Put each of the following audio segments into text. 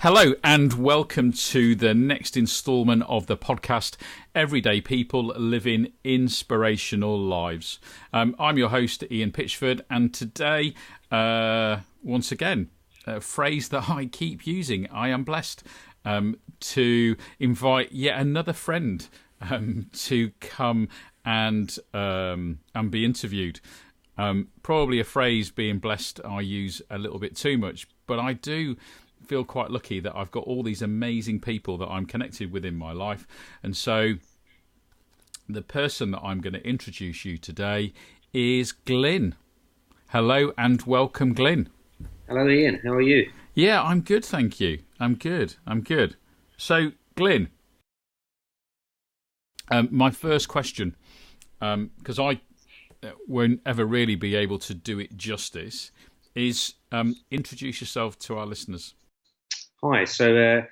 Hello and welcome to the next instalment of the podcast, Everyday People Living Inspirational Lives. I'm your host, Ian Pitchford, and today, once again, a phrase that I keep using, I am blessed to invite yet another friend to come and be interviewed. Probably a phrase, being blessed, I use a little bit too much, but I do feel quite lucky that I've got all these amazing people that I'm connected with in my life. And so the person that I'm going to introduce you today is Glyn. Hello and welcome, Glyn. Hello, Ian. How are you? Yeah, I'm good, thank you. I'm good. So, Glyn, my first question, because I won't ever really be able to do it justice, is introduce yourself to our listeners. Hi. So,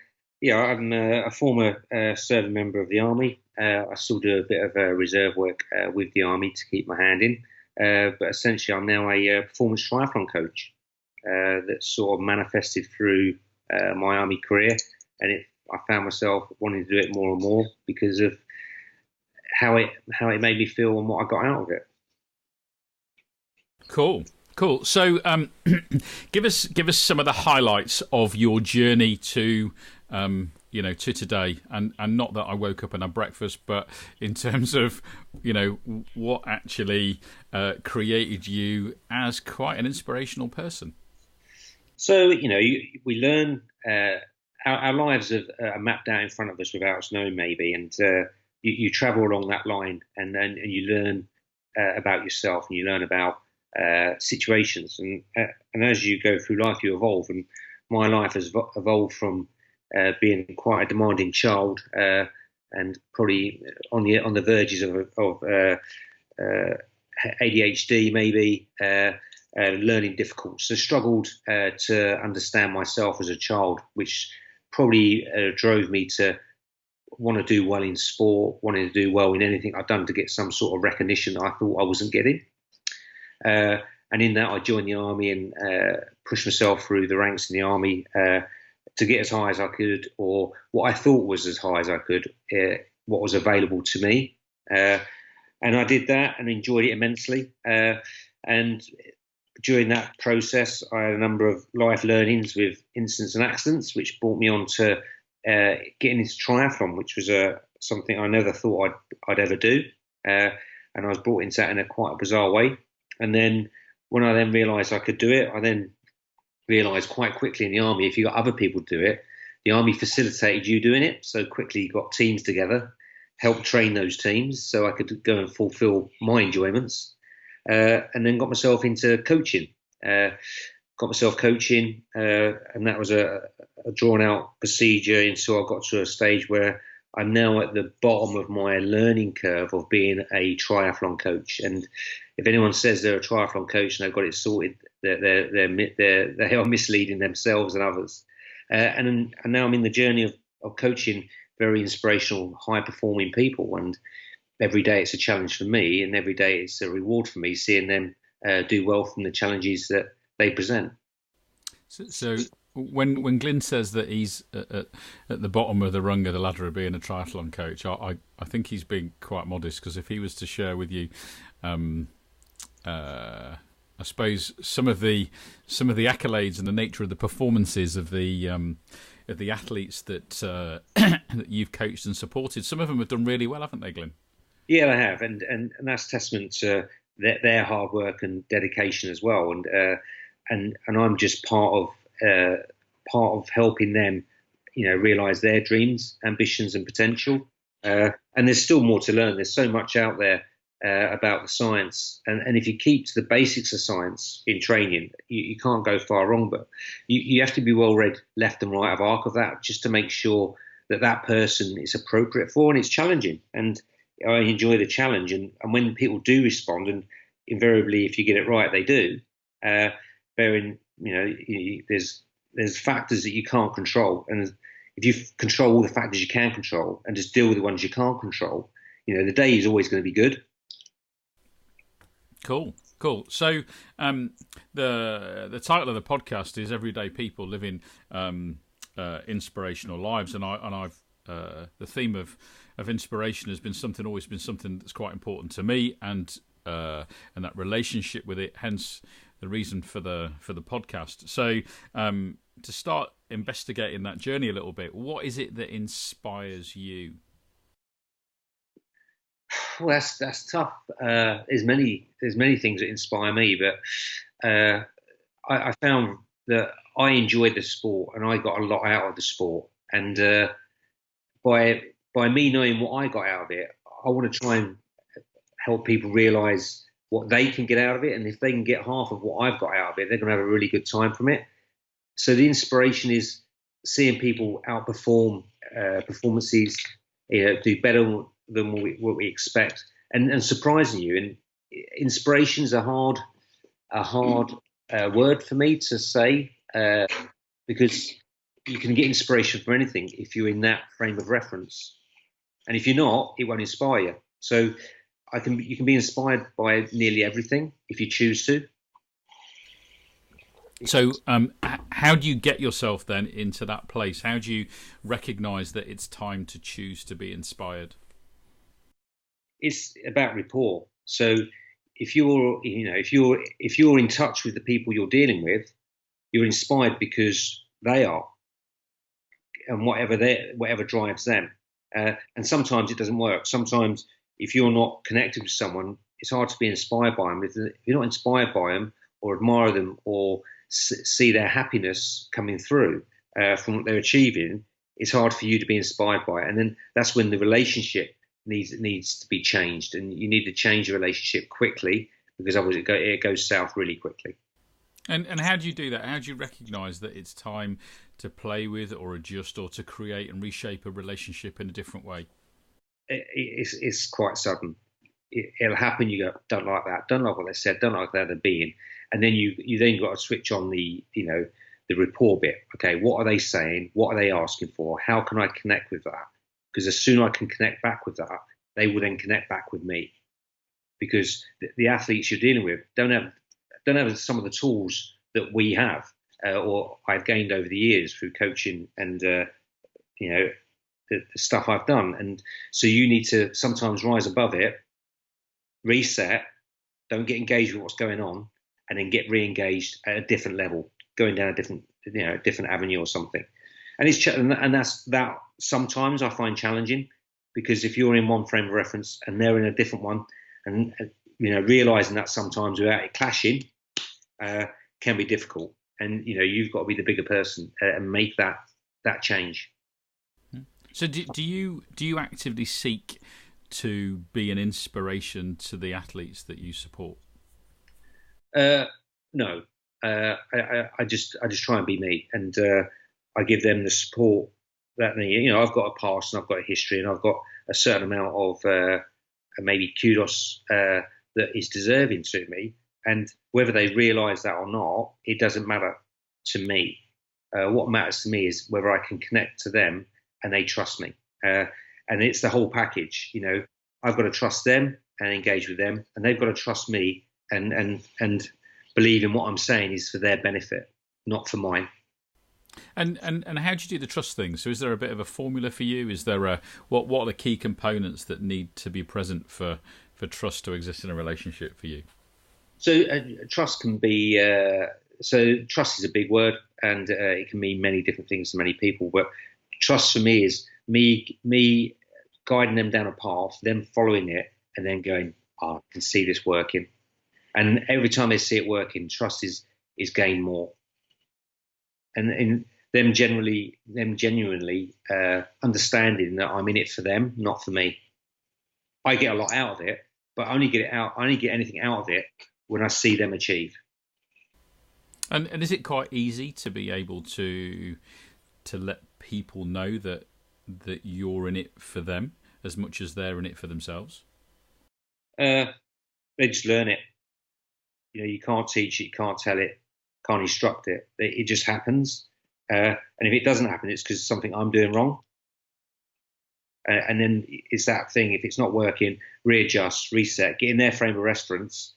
I'm a former serving member of the Army. I still do a bit of reserve work with the Army to keep my hand in. But essentially, I'm now a performance triathlon coach that sort of manifested through my Army career. And I found myself wanting to do it more and more because of how it made me feel and what I got out of it. Cool. So, give us some of the highlights of your journey to today, and not that I woke up and had breakfast, but in terms of, what actually created you as quite an inspirational person. So, we learn our lives are mapped out in front of us without us knowing, maybe, and you travel along that line, and you learn about yourself, and you learn about situations, and as you go through life, you evolve. And my life has evolved from being quite a demanding child, and probably on the verges of ADHD, maybe, learning difficult. So struggled to understand myself as a child, which probably drove me to want to do well in sport, wanting to do well in anything I'd done to get some sort of recognition that I thought I wasn't getting. And in that, I joined the Army and pushed myself through the ranks in the Army to get as high as I could, or what I thought was as high as I could, what was available to me. And I did that and enjoyed it immensely. And during that process, I had a number of life learnings with incidents and accidents, which brought me on to getting into triathlon, which was something I never thought I'd ever do. And I was brought into that in quite a bizarre way. And then when I then realised I could do it, I then realised quite quickly in the Army, if you got other people to do it, the Army facilitated you doing it. So quickly you got teams together, helped train those teams so I could go and fulfil my enjoyments. And then got myself into coaching. And that was a drawn-out procedure until I got to a stage where I'm now at the bottom of my learning curve of being a triathlon coach. And if anyone says they're a triathlon coach and they've got it sorted, they are misleading themselves and others. And now I'm in the journey of coaching very inspirational, high-performing people. And every day it's a challenge for me, and every day it's a reward for me, seeing them do well from the challenges that they present. So when Glyn says that he's at the bottom of the rung of the ladder of being a triathlon coach, I think he's being quite modest, because if he was to share with you, I suppose some of the accolades and the nature of the performances of the athletes that that you've coached and supported, some of them have done really well, haven't they, Glyn? Yeah, they have, and that's testament to their hard work and dedication as well. And I'm just part of helping them, realise their dreams, ambitions, and potential. And there's still more to learn. There's so much out there about the science, and if you keep to the basics of science in training, you can't go far wrong. But you have to be well read left and right of arc of that, just to make sure that person is appropriate for, and it's challenging. And I enjoy the challenge, and when people do respond, and invariably if you get it right, they do. There's factors that you can't control, and if you control all the factors you can control and just deal with the ones you can't control, the day is always going to be good. Cool. So the title of the podcast is Everyday People Living Inspirational Lives, and I've the theme of inspiration has always been something that's quite important to me, and that relationship with it. Hence the reason for the podcast. So to start investigating that journey a little bit, what is it that inspires you? Well, that's tough. There's many things that inspire me, but I found that I enjoyed the sport and I got a lot out of the sport. And by me knowing what I got out of it, I want to try and help people realise what they can get out of it. And if they can get half of what I've got out of it, they're going to have a really good time from it. So the inspiration is seeing people outperform performances, do better than what we expect, and surprising you. And inspiration's a hard word for me to say, because you can get inspiration from anything if you're in that frame of reference, and if you're not, it won't inspire you. So you can be inspired by nearly everything if you choose to. So how do you get yourself then into that place? How do you recognise that it's time to choose to be inspired? It's about rapport. So if you're in touch with the people you're dealing with, you're inspired because they are, and whatever drives them. And sometimes it doesn't work. Sometimes if you're not connected with someone, it's hard to be inspired by them. If you're not inspired by them or admire them or see their happiness coming through from what they're achieving, it's hard for you to be inspired by it. And then that's when the relationship needs to be changed, and you need to change the relationship quickly, because otherwise it goes south really quickly. And how do you do that? How do you recognise that it's time to play with or adjust or to create and reshape a relationship in a different way? It's quite sudden. It'll happen. You go, don't like that, don't like what they said, don't like how they're being, and then you then got to switch on the rapport bit. Okay, what are they saying? What are they asking for? How can I connect with that? Because as soon as I can connect back with that, they will then connect back with me. Because the athletes you're dealing with don't have some of the tools that we have, or I've gained over the years through coaching and the stuff I've done. And so you need to sometimes rise above it, reset, don't get engaged with what's going on, and then get re-engaged at a different level, going down a different avenue or something. And that's that. Sometimes I find challenging, because if you're in one frame of reference and they're in a different one, and realizing that sometimes without it clashing can be difficult. And you've got to be the bigger person and make that change. So do you actively seek to be an inspiration to the athletes that you support? No, I just try and be me, and I give them the support that they need. I've got a past and I've got a history, and I've got a certain amount of maybe kudos that is deserving to me. And whether they realise that or not, it doesn't matter to me. What matters to me is whether I can connect to them and they trust me. And it's the whole package. I've got to trust them and engage with them, and they've got to trust me and believe in what I'm saying is for their benefit, not for mine. And how do you do the trust thing? So is there a bit of a formula for you? Is there what are the key components that need to be present for trust to exist in a relationship for you? So trust can be trust is a big word, and it can mean many different things to many people. But trust for me is me guiding them down a path, them following it, and then going, I can see this working. And every time they see it working, trust is gained more. And them genuinely understanding that I'm in it for them, not for me. I get a lot out of it, but I only get anything out of it when I see them achieve. And is it quite easy to be able to let people know that you're in it for them as much as they're in it for themselves? They just learn it. You can't teach it, you can't tell it, can't instruct it. It just happens. And if it doesn't happen, it's because something I'm doing wrong. And then it's that thing. If it's not working, readjust, reset, get in their frame of reference,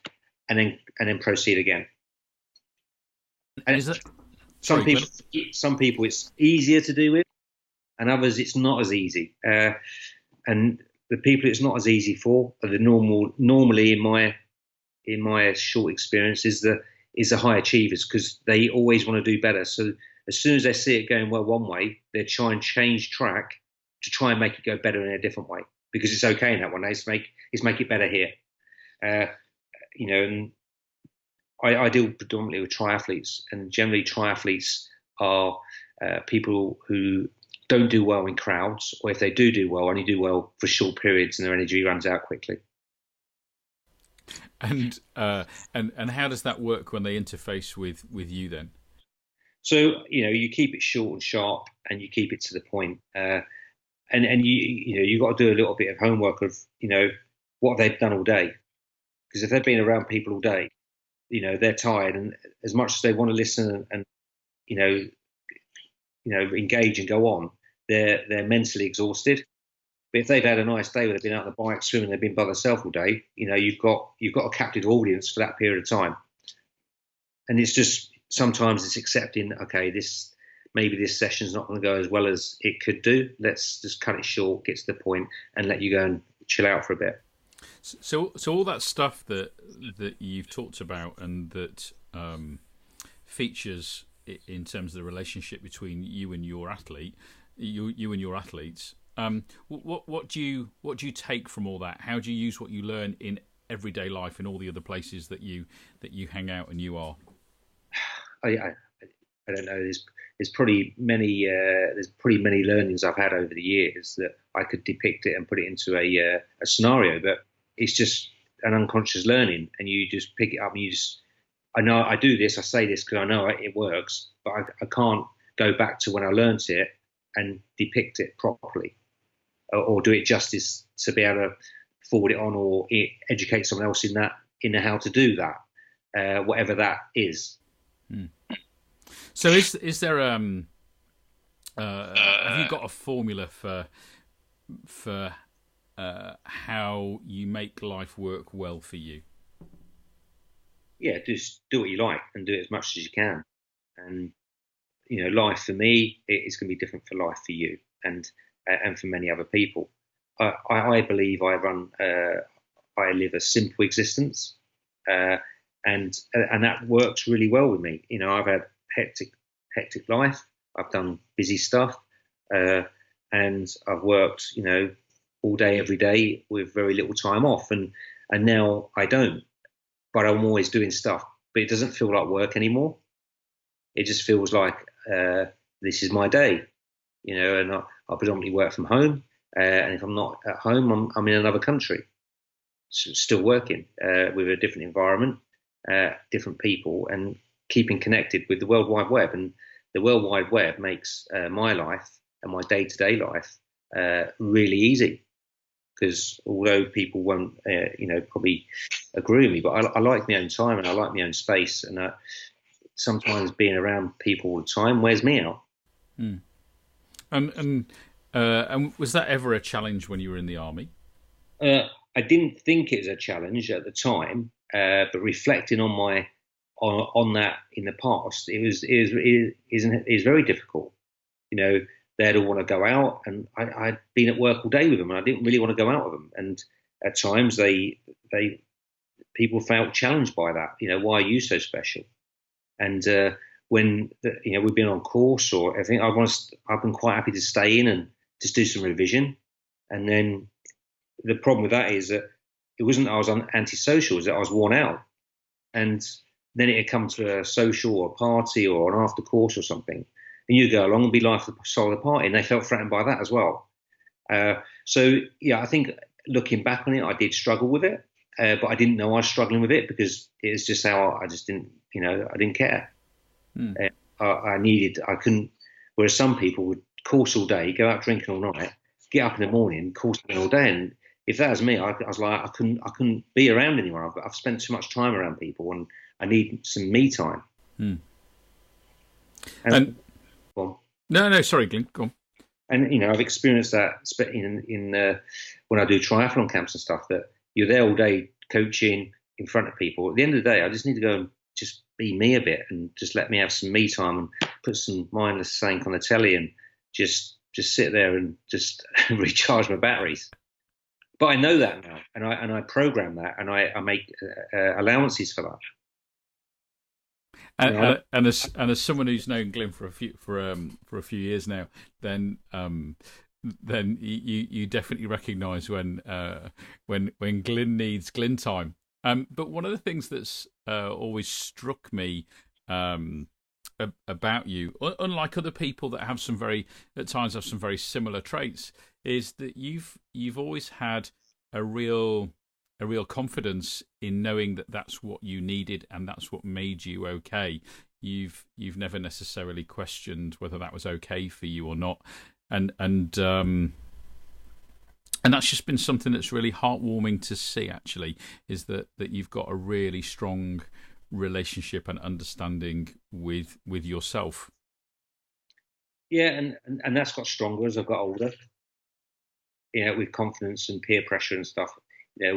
and then proceed again. And Some people it's easier to do with, and others it's not as easy. And the people it's not as easy for are the normally in my short experience is the high achievers, because they always want to do better. So as soon as they see it going well one way, they try and change track to try and make it go better in a different way, because it's okay in that one. Let's make it better here. And I deal predominantly with triathletes, and generally triathletes are people who don't do well in crowds, or if they do well, only do well for short periods, and their energy runs out quickly. And how does that work when they interface with you then? So you keep it short and sharp, and you keep it to the point. And you got to do a little bit of homework of what they've done all day, because if they've been around people all day, they're tired, and as much as they want to listen and engage and go on, they're mentally exhausted. But if they've had a nice day where they've been out on the bike, swimming, they've been by themselves all day, you've got a captive audience for that period of time. And it's just sometimes it's accepting, okay, maybe this session's not going to go as well as it could do. Let's just cut it short, get to the point, and let you go and chill out for a bit. So all that stuff that you've talked about and that features in terms of the relationship between you and your athlete, you and your athletes. What do you take from all that? How do you use what you learn in everyday life in all the other places that you hang out and you are? I don't know. There's pretty many learnings I've had over the years that I could depict it and put it into a scenario, but it's just an unconscious learning, and you just pick it up and I know I do this, I say this because I know it works, but I can't go back to when I learnt it and depict it properly, or do it justice to be able to forward it on or educate someone else in how to do that, whatever that is. So is there have you got a formula for how you make life work well for you? Yeah, just do what you like and do it as much as you can. And life for me is going to be different for life for you, and for many other people. I believe I live a simple existence, and that works really well with me. I've had hectic life. I've done busy stuff, and I've worked all day every day with very little time off, and now I don't, but I'm always doing stuff, but it doesn't feel like work anymore. It just feels like this is my day, and I predominantly work from home, and if I'm not at home, I'm in another country, still working with a different environment, different people, and keeping connected with the World Wide Web. And the World Wide Web makes my life and my day-to-day life really easy, because although people won't probably agree with me, but I like my own time and I like my own space, and sometimes being around people all the time wears me out. And was that ever a challenge when you were in the army? I didn't think it was a challenge at the time, but reflecting on that in the past, it was very difficult. They'd all want to go out, and I'd been at work all day with them, and I didn't really want to go out with them. And at times, people felt challenged by that. Why are you so special? And when we've been on course or everything, I've been quite happy to stay in and just do some revision. And then the problem with that is that it wasn't that I was antisocial, it was that I was worn out. And then it had come to a social or a party or an after course or something, and you go along and be life the soul of the party, and they felt threatened by that as well. So yeah, I think looking back on it, I did struggle with it, but I didn't know I was struggling with it because it was just how I just didn't, I didn't care. I couldn't. Whereas some people would course all day, go out drinking all night, get up in the morning, course all day, and if that was me, I was like, I couldn't be around anyone. I've spent too much time around people, and I need some me time. And no, sorry, Glyn, go on. And I've experienced that in when I do triathlon camps and stuff, that you're there all day coaching in front of people. At the end of the day, I just need to go and just be me a bit and just let me have some me time and put some mindless something on the telly and just sit there and just recharge my batteries. But I know that now, and I program that, and I make allowances for that. And as someone who's known Glyn for a few years now, then you definitely recognise when Glyn needs Glyn time. But one of the things that's always struck me about you, unlike other people that have at times have some very similar traits, is that you've always had a real confidence in knowing that that's what you needed and that's what made you okay. You've never necessarily questioned whether that was okay for you or not, and that's just been something that's really heartwarming to see. Actually, is that you've got a really strong relationship and understanding with yourself. Yeah, and that's got stronger as I've got older. With confidence and peer pressure and stuff.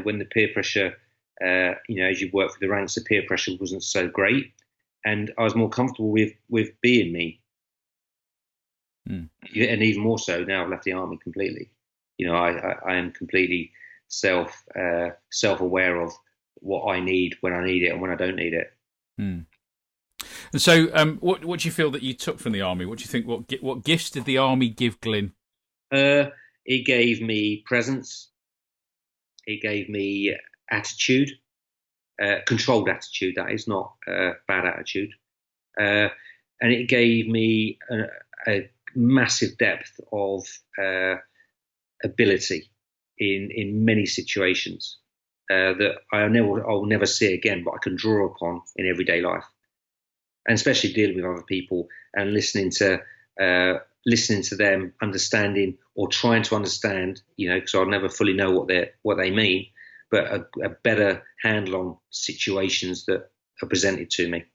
When the peer pressure, as you work through the ranks, the peer pressure wasn't so great, and I was more comfortable with being me. And even more so now I've left the army completely. I am completely self-aware of what I need when I need it and when I don't need it. And so, what do you feel that you took from the army? What do you think? What gifts did the army give Glyn? It gave me presence. It gave me attitude, controlled attitude. That is not bad attitude, and it gave me a massive depth of ability in many situations that I'll never see again, but I can draw upon in everyday life, and especially dealing with other people and listening to them, understanding or trying to understand, because I'll never fully know what they mean, but a better handle on situations that are presented to me,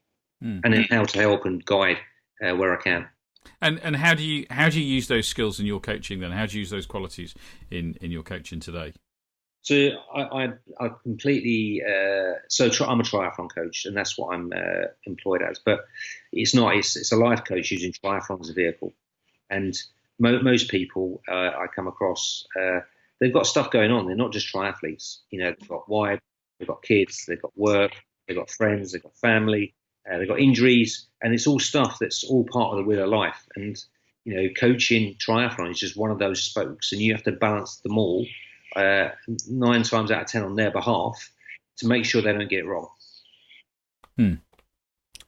and then how to help and guide where I can. And how do you use those skills in your coaching then? How do you use those qualities in your coaching today? So I completely I'm a triathlon coach, and that's what I'm employed as. But it's not. It's a life coach using triathlon as a vehicle. And most people I come across, they've got stuff going on. They're not just triathletes. They've got wives, they've got kids, they've got work, they've got friends, they've got family, they've got injuries, and it's all stuff that's all part of the wheel of life. And coaching triathlon is just one of those spokes, and you have to balance them all 9 times out of 10 on their behalf to make sure they don't get it wrong.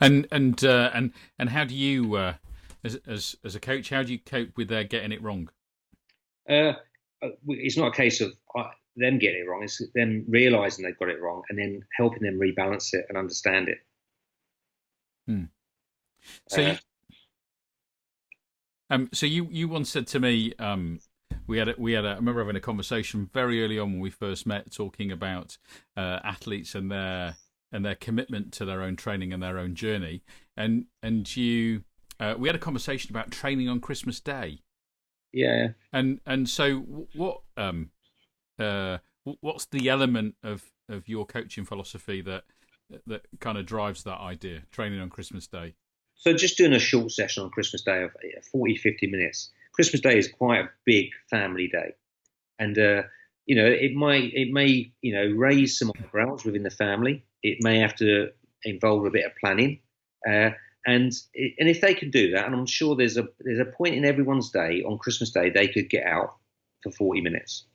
And how do you? As a coach, how do you cope with their getting it wrong? It's not a case of them getting it wrong. It's them realising they've got it wrong and then helping them rebalance it and understand it. So you once said to me, I remember having a conversation very early on when we first met, talking about athletes and their commitment to their own training and their own journey, and you. We had a conversation about training on Christmas Day. Yeah. And so what's the element of your coaching philosophy that kind of drives that idea, training on Christmas Day? So just doing a short session on Christmas Day of 40, 50 minutes. Christmas Day is quite a big family day. And, it may raise some eyebrows within the family. It may have to involve a bit of planning. And if they can do that, and I'm sure there's a point in everyone's day on Christmas Day they could get out for 40 minutes,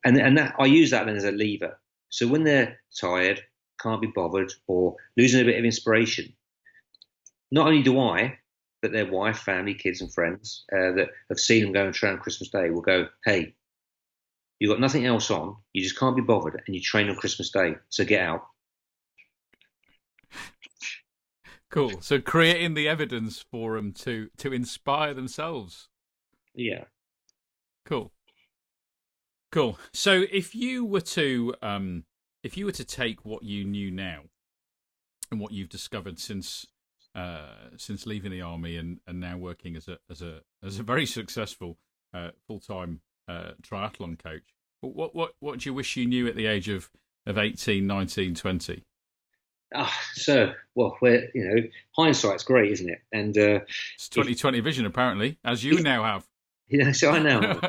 and that I use that then as a lever. So when they're tired, can't be bothered, or losing a bit of inspiration, not only do I, but their wife, family, kids, and friends that have seen them go and train on Christmas Day will go, "Hey, you've got nothing else on, you just can't be bothered, and you train on Christmas Day, so get out." Cool. So creating the evidence for them to inspire themselves. Yeah. Cool. So if you were to take what you knew now and what you've discovered since leaving the army and now working as a very successful full-time triathlon coach, what do you wish you knew at the age of 18, 19, 20? hindsight's great, isn't it? And It's 2020 vision, apparently, as you now have. so I now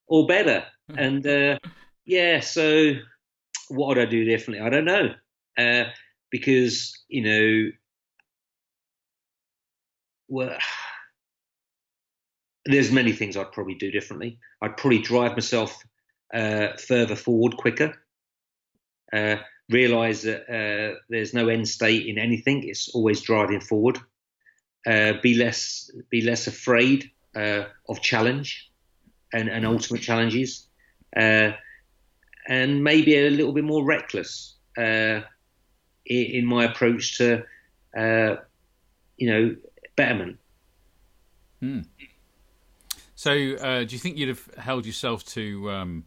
or better. And so what would I do differently? I don't know, because well, there's many things I'd probably do differently. I'd probably drive myself further forward quicker. Realize that there's no end state in anything. It's always driving forward. Be less afraid of challenge and ultimate challenges, and maybe a little bit more reckless in my approach to betterment. So, do you think you'd have held yourself to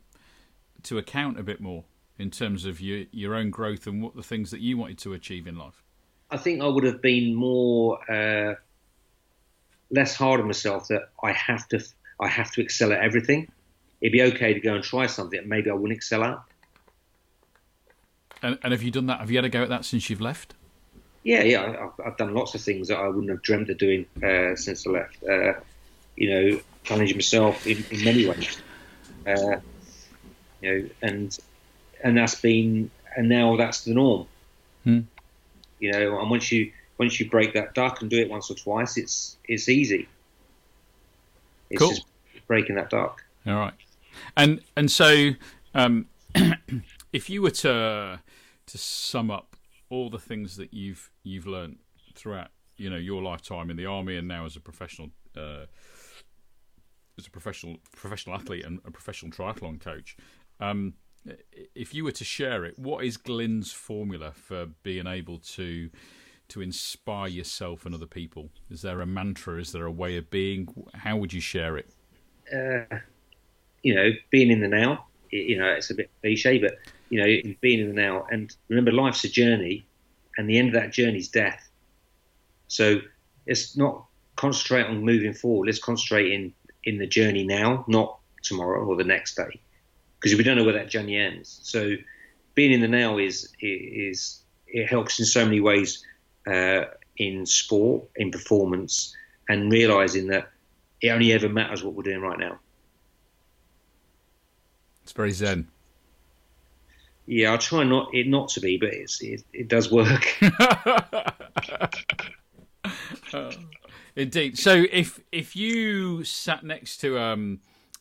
account a bit more in terms of your own growth and what the things that you wanted to achieve in life? I think I would have been more less hard on myself that I have to excel at everything. It'd be okay to go and try something that maybe I wouldn't excel at. And have you done that? Have you had a go at that since you've left? Yeah. I've done lots of things that I wouldn't have dreamt of doing since I left. Challenging myself in many ways. And that's been, and now that's the norm. And once you break that duck and do it once or twice, it's easy. It's cool. Just breaking that duck. All right. And so, if you were to sum up all the things that you've learned throughout, your lifetime in the army and now as a professional athlete and a professional triathlon coach, if you were to share it, what is Glyn's formula for being able to inspire yourself and other people? Is there a mantra? Is there a way of being? How would you share it? Being in the now. It's a bit cliche, but being in the now. And remember, life's a journey, and the end of that journey is death. So let's not concentrate on moving forward. Let's concentrate in the journey now, not tomorrow or the next day, because we don't know where that journey ends. So being in the now is it helps in so many ways, in sport, in performance, and realizing that it only ever matters what we're doing right now. It's very zen. Yeah, I try not to be, but it does work. Indeed. So if you sat next to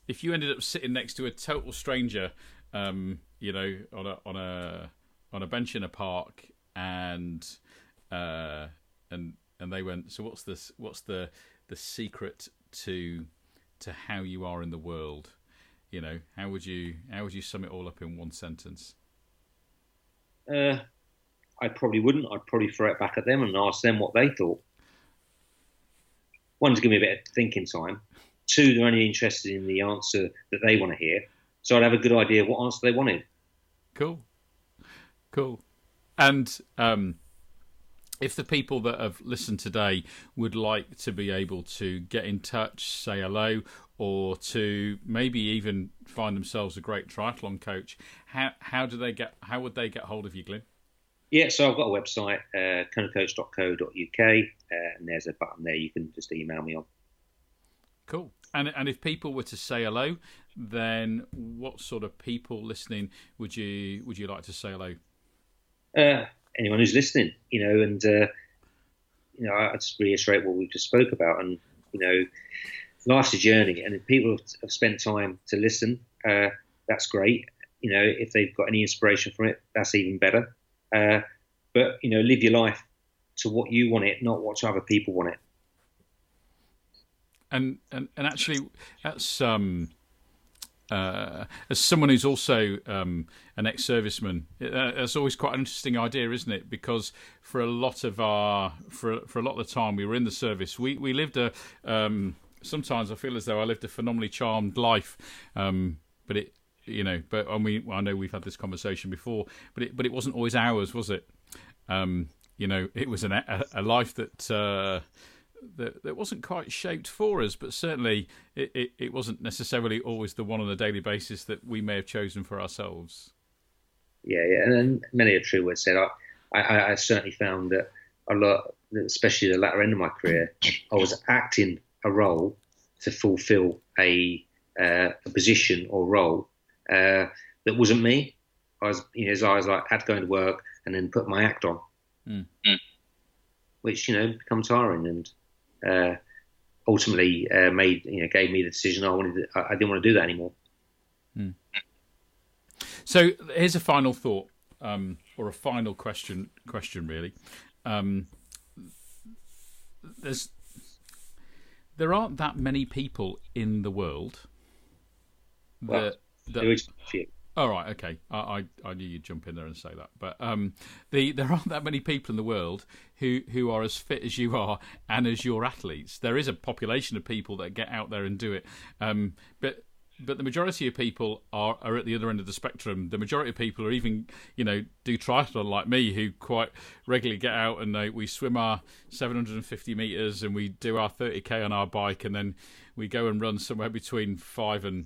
if you ended up sitting next to a total stranger, on a bench in a park, and they went, so what's the secret to how you are in the world? How would you sum it all up in one sentence? I probably wouldn't. I'd probably throw it back at them and ask them what they thought. One, to give me a bit of thinking time. Two, they're only interested in the answer that they want to hear. So I'd have a good idea of what answer they wanted. Cool. And if the people that have listened today would like to be able to get in touch, say hello, or to maybe even find themselves a great triathlon coach, how would they get hold of you, Glyn? Yeah, so I've got a website, konacoach.co.uk, and there's a button there you can just email me on. Cool. And if people were to say hello, then what sort of people listening would you like to say hello? Anyone who's listening, and I just reiterate what we just spoke about, and life's a journey, and if people have spent time to listen, that's great. If they've got any inspiration from it, that's even better. But live your life to what you want it, not what other people want it. And actually, that's as someone who's also an ex-serviceman, that's always quite an interesting idea, isn't it? Because for a lot of the time we were in the service, we lived a sometimes I feel as though I lived a phenomenally charmed life, but it. But I know we've had this conversation before, but it wasn't always ours, was it? It was a life that wasn't quite shaped for us, but certainly it wasn't necessarily always the one on a daily basis that we may have chosen for ourselves. Yeah, and many a true words said. I certainly found that a lot, especially the latter end of my career, I was acting a role to fulfil a position or role that wasn't me. I was, like had to go into work and then put my act on, which become tiring, and ultimately gave me the decision I didn't want to do that anymore. So here's a final thought, or a final question really. There aren't that many people in the world that. There is a few. All right, okay. I knew you'd jump in there and say that, but there aren't that many people in the world who are as fit as you are and as your athletes. There is a population of people that get out there and do it, but the majority of people are at the other end of the spectrum. The majority of people are even do triathlon like me, who quite regularly get out and we swim our 750 meters and we do our 30k on our bike, and then we go and run somewhere between 5 and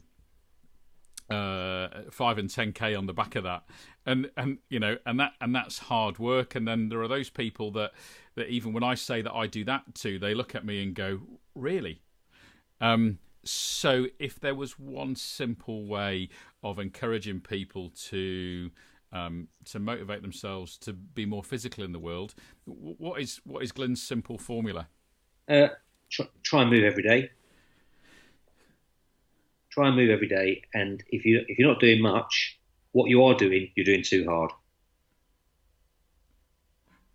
10k on the back of that, and that's hard work. And then there are those people that even when I say that I do that too, they look at me and go, really? So if there was one simple way of encouraging people to motivate themselves to be more physical in the world, what is Glyn's simple formula? Try and move every day. Try and move every day, and if you're not doing much, what you are doing, you're doing too hard.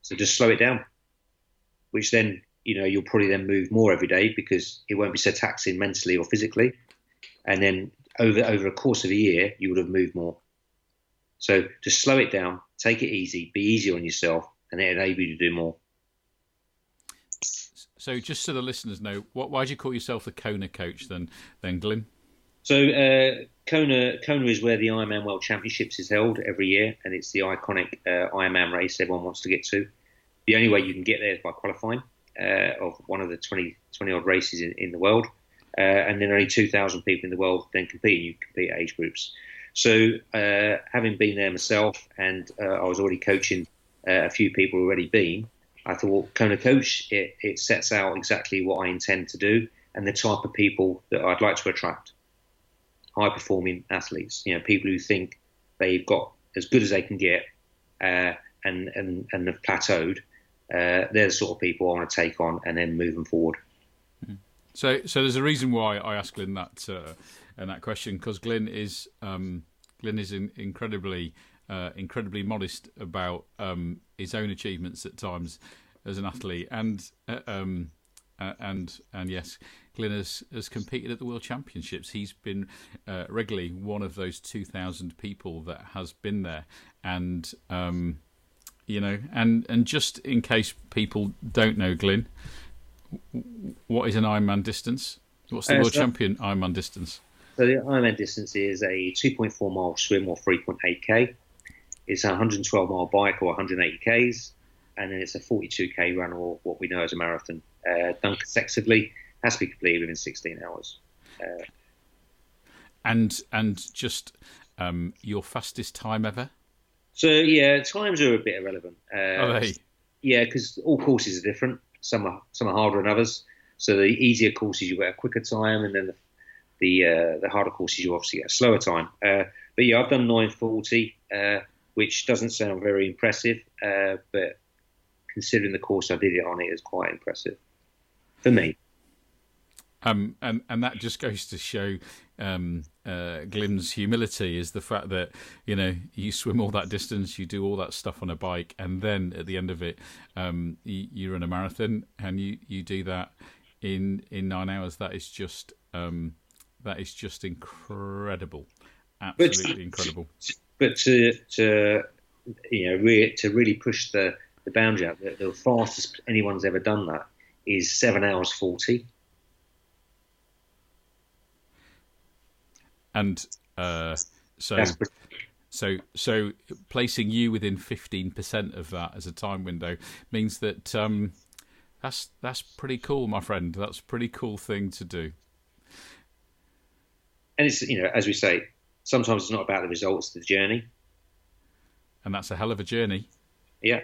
So just slow it down, which then you'll probably then move more every day because it won't be so taxing mentally or physically, and then over a course of a year you would have moved more. So just slow it down, take it easy, be easy on yourself, and it enables you to do more. So just so the listeners know, why do you call yourself the Kona Coach then Glyn? So Kona is where the Ironman World Championships is held every year, and it's the iconic Ironman race everyone wants to get to. The only way you can get there is by qualifying of one of the 20 odd races in the world, and then only 2,000 people in the world then compete, and you compete at age groups. So having been there myself, and I was already coaching a few people already been, I thought, well, Kona Coach, it sets out exactly what I intend to do and the type of people that I'd like to attract. High-performing athletes, people who think they've got as good as they can get and have plateaued. They're the sort of people I want to take on and then move them forward. So there's a reason why I asked Glyn that question, because Glyn is incredibly modest about his own achievements at times as an athlete, and yes, Glyn has competed at the World Championships. He's been regularly one of those 2,000 people that has been there, and and just in case people don't know, Glyn, what is an Ironman distance? What's the World Champion Ironman distance? So the Ironman distance is a 2.4 mile swim or 3.8k. It's a 112 mile bike or 180 k's, and then it's a 42k run or what we know as a marathon. Done consecutively, has to be completed within 16 hours. And just your fastest time ever? So yeah, times are a bit irrelevant. Are they? Yeah, because all courses are different. Some are harder than others. So the easier courses you get a quicker time, and then the harder courses you obviously get a slower time. But yeah, I've done 9:40, which doesn't sound very impressive, but considering the course I did it on, it is quite impressive for me. And that just goes to show Glyn's humility, is the fact that you swim all that distance, you do all that stuff on a bike, and then at the end of it, you run a marathon, and you do that in 9 hours. That is just incredible, absolutely incredible. But to really push the boundary out, the fastest anyone's ever done that is 7 hours 40. And so placing you within 15% of that as a time window means that that's pretty cool, my friend. That's a pretty cool thing to do. And it's, as we say, sometimes it's not about the results, it's the journey. And that's a hell of a journey. Yeah.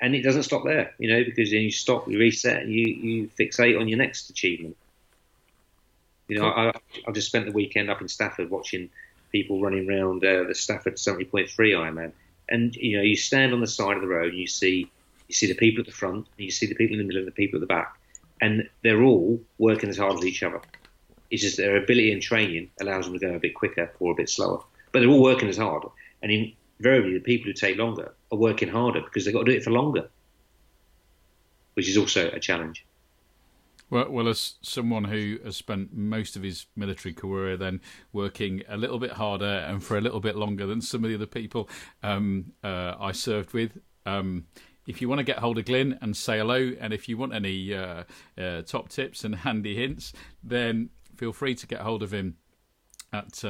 And it doesn't stop there, because then you stop, you reset, and you fixate on your next achievement. Cool. I've just spent the weekend up in Stafford watching people running around the Stafford 70.3 Ironman, and you stand on the side of the road, and you see the people at the front, and you see the people in the middle, and the people at the back, and they're all working as hard as each other. It's just their ability and training allows them to go a bit quicker or a bit slower, but they're all working as hard. And invariably, the people who take longer are working harder because they've got to do it for longer, which is also a challenge. Well, as someone who has spent most of his military career then working a little bit harder and for a little bit longer than some of the other people I served with, if you want to get hold of Glyn and say hello, and if you want any top tips and handy hints, then feel free to get hold of him at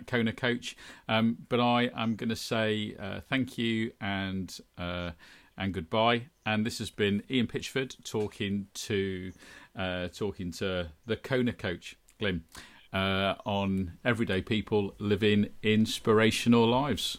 Kona Coach. But I am going to say thank you and goodbye. And this has been Ian Pitchford talking to the Kona Coach, Glyn, on Everyday People Living Inspirational Lives.